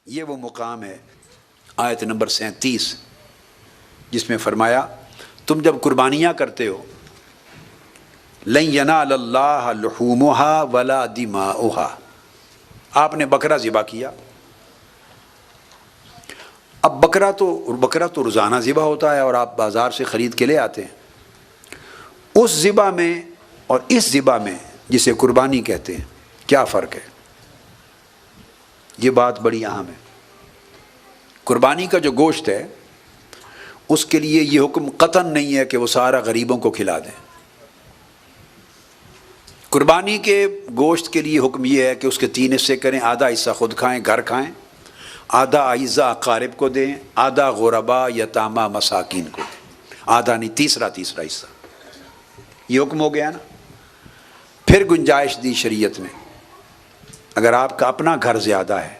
یہ وہ مقام ہے آیت نمبر 37 جس میں فرمایا تم جب قربانیاں کرتے ہو لن ینال اللہ لحومہا ولا دماؤہا، آپ نے بکرا ذبح کیا. اب بکرا تو روزانہ ذبح ہوتا ہے اور آپ بازار سے خرید کے لے آتے ہیں. اس ذبح میں اور اس ذبح میں جسے قربانی کہتے ہیں کیا فرق ہے؟ یہ بات بڑی اہم ہے. قربانی کا جو گوشت ہے اس کے لیے یہ حکم قطعاً نہیں ہے کہ وہ سارا غریبوں کو کھلا دیں. قربانی کے گوشت کے لیے حکم یہ ہے کہ اس کے 3 حصے کریں، آدھا حصہ خود کھائیں، گھر کھائیں، آدھا اعزاء اقارب کو دیں، آدھا غربا یتامہ مساکین کو دیں، آدھا نہیں تیسرا حصہ. یہ حکم ہو گیا نا. پھر گنجائش دی شریعت میں، اگر آپ کا اپنا گھر زیادہ ہے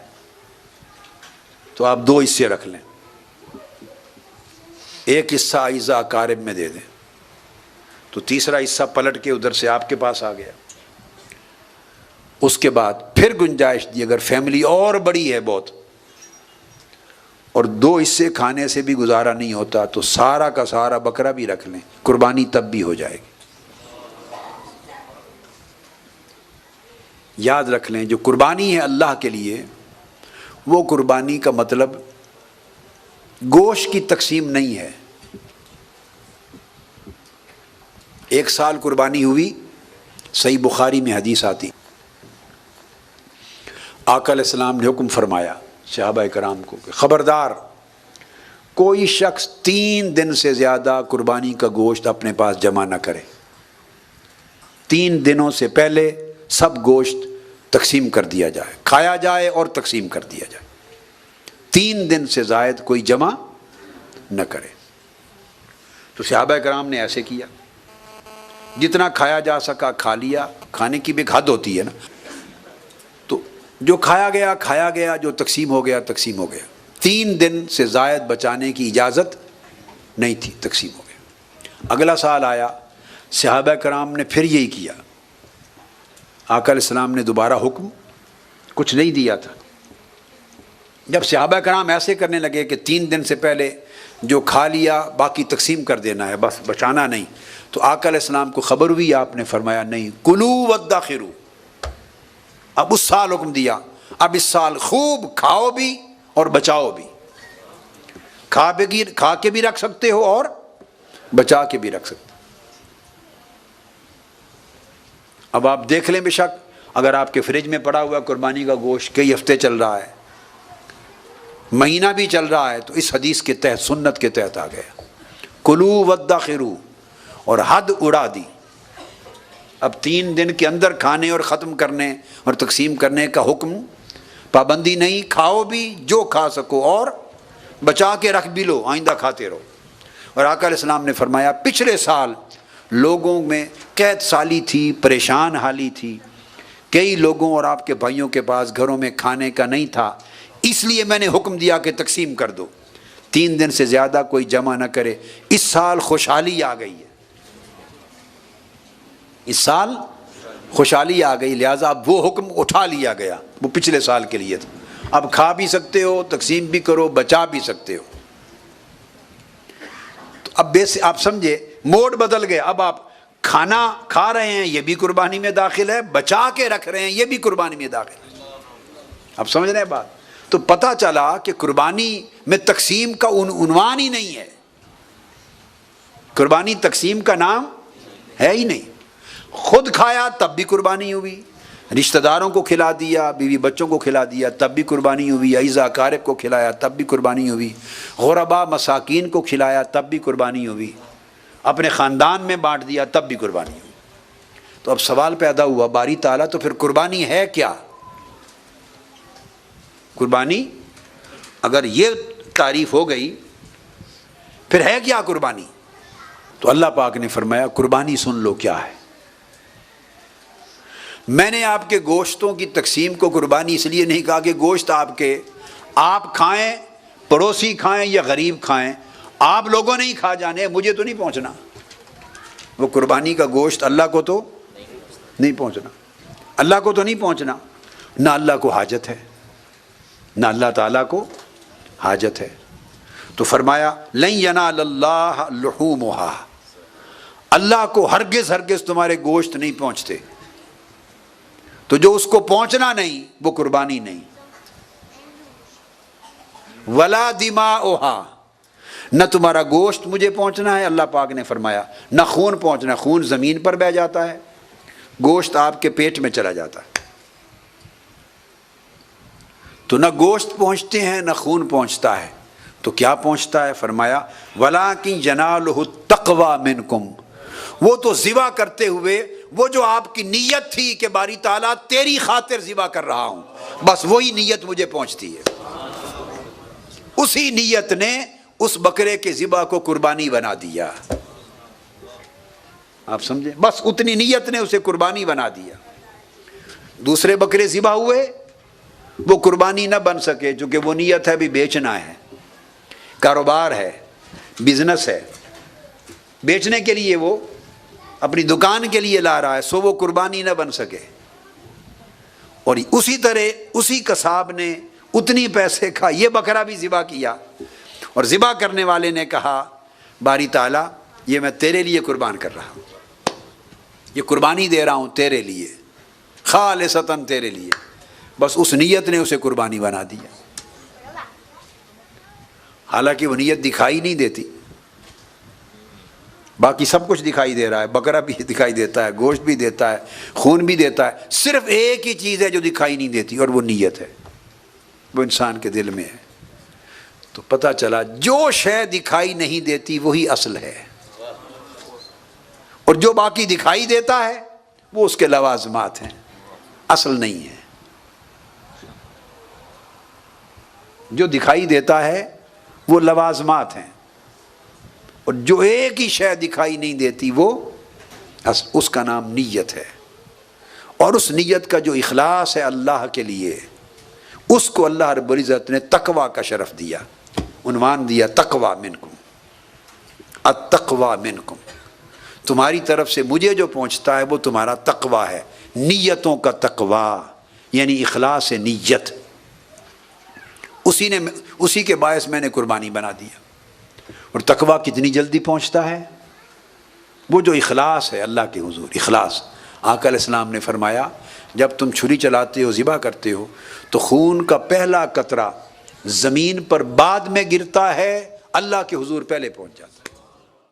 تو آپ 2 حصے رکھ لیں، ایک حصہ اعزاء اقارب میں دے دیں تو تیسرا حصہ پلٹ کے ادھر سے آپ کے پاس آ گیا. اس کے بعد پھر گنجائش دی اگر فیملی اور بڑی ہے بہت اور 2 حصے کھانے سے بھی گزارا نہیں ہوتا تو سارا کا سارا بکرا بھی رکھ لیں، قربانی تب بھی ہو جائے گی. یاد رکھ لیں جو قربانی ہے اللہ کے لیے، وہ قربانی کا مطلب گوشت کی تقسیم نہیں ہے. 1 سال قربانی ہوئی، صحیح بخاری میں حدیث آتی، آقا علیہ السلام نے حکم فرمایا صحابہ کرام کو کہ خبردار کوئی شخص 3 دن سے زیادہ قربانی کا گوشت اپنے پاس جمع نہ کرے. 3 دنوں سے پہلے سب گوشت تقسیم کر دیا جائے، کھایا جائے اور تقسیم کر دیا جائے. 3 دن سے زائد کوئی جمع نہ کرے. تو صحابہ کرام نے ایسے کیا، جتنا کھایا جا سکا کھا لیا. کھانے کی بھی ایک حد ہوتی ہے نا، تو جو کھایا گیا، جو تقسیم ہو گیا تقسیم ہو گیا. 3 دن سے زائد بچانے کی اجازت نہیں تھی، تقسیم ہو گیا. اگلا سال آیا، صحابہ کرام نے پھر یہی کیا. آقا علیہ السلام نے دوبارہ حکم کچھ نہیں دیا تھا. جب صحابہ کرام ایسے کرنے لگے کہ 3 دن سے پہلے جو کھا لیا باقی تقسیم کر دینا ہے، بس بچانا نہیں، تو آقا علیہ السلام کو خبر ہوئی. آپ نے فرمایا نہیں، کلو وادخروا. اب اس سال حکم دیا، اب اس سال خوب کھاؤ بھی اور بچاؤ بھی. کھا کے بھی رکھ سکتے ہو اور بچا کے بھی رکھ سکتے. اب آپ دیکھ لیں، بے شک اگر آپ کے فریج میں پڑا ہوا قربانی کا گوشت کئی ہفتے چل رہا ہے، مہینہ بھی چل رہا ہے، تو اس حدیث کے تحت، سنت کے تحت آ گیا کلو وادخروا، اور حد اڑا دی. اب 3 دن کے اندر کھانے اور ختم کرنے اور تقسیم کرنے کا حکم، پابندی نہیں. کھاؤ بھی جو کھا سکو اور بچا کے رکھ بھی لو، آئندہ کھاتے رہو. اور آقا علیہ السلام نے فرمایا پچھلے سال لوگوں میں قحط سالی تھی، پریشان حالی تھی، کئی لوگوں اور آپ کے بھائیوں کے پاس گھروں میں کھانے کا نہیں تھا، اس لیے میں نے حکم دیا کہ تقسیم کر دو. 3 دن سے زیادہ کوئی جمع نہ کرے. اس سال خوشحالی آ گئی ہے، اس سال خوشحالی آ گئی، لہٰذا اب وہ حکم اٹھا لیا گیا، وہ پچھلے سال کے لیے تھا. اب کھا بھی سکتے ہو، تقسیم بھی کرو، بچا بھی سکتے ہو. تو اب آپ سمجھے موڈ بدل گئے. اب آپ کھانا کھا رہے ہیں، یہ بھی قربانی میں داخل ہے، بچا کے رکھ رہے ہیں، یہ بھی قربانی میں داخل ہے. اب سمجھ رہے ہیں بات؟ تو پتہ چلا کہ قربانی میں تقسیم کا عنوان ہی نہیں ہے. قربانی تقسیم کا نام ہے ہی نہیں. خود کھایا تب بھی قربانی ہوئی، رشتہ داروں کو کھلا دیا، بیوی بچوں کو کھلا دیا تب بھی قربانی ہوئی، اعزاء اقارب کو کھلایا تب بھی قربانی ہوئی، غربا مساکین کو کھلایا تب بھی قربانی ہوئی، اپنے خاندان میں بانٹ دیا تب بھی قربانی ہوئی. تو اب سوال پیدا ہوا باری تعالیٰ تو پھر قربانی ہے کیا؟ قربانی اگر یہ تعریف ہو گئی پھر ہے کیا قربانی؟ تو اللہ پاک نے فرمایا قربانی سن لو کیا ہے. میں نے آپ کے گوشتوں کی تقسیم کو قربانی اس لیے نہیں کہا کہ گوشت آپ کھائیں، پڑوسی کھائیں یا غریب کھائیں، آپ لوگوں نے ہی کھا جانے، مجھے تو نہیں پہنچنا. وہ قربانی کا گوشت اللہ کو تو نہیں پہنچنا، اللہ کو تو نہیں پہنچنا، نہ اللہ کو حاجت ہے. نہ اللہ تعالیٰ کو حاجت ہے۔ تو فرمایا لن ینال اللہ لحومہا، اللہ کو ہرگز ہرگز تمہارے گوشت نہیں پہنچتے، تو جو اس کو پہنچنا نہیں وہ قربانی نہیں۔ ولا دماؤہا، نہ تمہارا گوشت مجھے پہنچنا ہے، اللہ پاک نے فرمایا، نہ خون پہنچنا ہے، خون زمین پر بہہ جاتا ہے، گوشت آپ کے پیٹ میں چلا جاتا ہے، تو نہ گوشت پہنچتے ہیں نہ خون پہنچتا ہے، تو کیا پہنچتا ہے؟ فرمایا وَلَٰكِن يَنَالُهُ التَّقْوَىٰ مِنْكُمْ، وہ تو ذبح کرتے ہوئے وہ جو آپ کی نیت تھی کہ باری تعالیٰ تیری خاطر ذبح کر رہا ہوں، بس وہی نیت مجھے پہنچتی ہے، اسی نیت نے اس بکرے کے ذبح کو قربانی بنا دیا۔ آپ سمجھے؟ بس اتنی نیت نے اسے قربانی بنا دیا۔ دوسرے بکرے ذبح ہوئے، وہ قربانی نہ بن سکے، چونکہ وہ نیت ہے بھی بیچنا ہے، کاروبار ہے، بزنس ہے، بیچنے کے لیے وہ اپنی دکان کے لیے لا رہا ہے، سو وہ قربانی نہ بن سکے۔ اور اسی طرح اسی قصاب نے اتنی پیسے کا یہ بکرا بھی ذبح کیا، اور ذبح کرنے والے نے کہا باری تعالیٰ یہ میں تیرے لیے قربان کر رہا ہوں، یہ قربانی دے رہا ہوں تیرے لیے، خالصتاً تیرے لیے، بس اس نیت نے اسے قربانی بنا دیا۔ حالانکہ وہ نیت دکھائی نہیں دیتی، باقی سب کچھ دکھائی دے رہا ہے، بکرا بھی دکھائی دیتا ہے، گوشت بھی دیتا ہے، خون بھی دیتا ہے، صرف ایک ہی چیز ہے جو دکھائی نہیں دیتی، اور وہ نیت ہے، وہ انسان کے دل میں ہے۔ تو پتہ چلا جو شے دکھائی نہیں دیتی وہی اصل ہے، اور جو باقی دکھائی دیتا ہے وہ اس کے لوازمات ہیں، اصل نہیں ہے۔ جو دکھائی دیتا ہے وہ لوازمات ہیں، اور جو ایک ہی شے دکھائی نہیں دیتی وہ اس کا نام نیت ہے، اور اس نیت کا جو اخلاص ہے اللہ کے لیے، اس کو اللہ رب العزت نے تقویٰ کا شرف دیا، عنوان دیا تقویٰ منکم، التقویٰ منکم، تمہاری طرف سے مجھے جو پہنچتا ہے وہ تمہارا تقویٰ ہے، نیتوں کا تقویٰ یعنی اخلاص نیت، اسی کے باعث میں نے قربانی بنا دیا۔ اور تقویٰ کتنی جلدی پہنچتا ہے؟ وہ جو اخلاص ہے اللہ کے حضور، اخلاص۔ آقا علیہ السلام نے فرمایا جب تم چھری چلاتے ہو، ذبح کرتے ہو، تو خون کا پہلا قطرہ زمین پر بعد میں گرتا ہے، اللہ کے حضور پہلے پہنچ جاتا ہے۔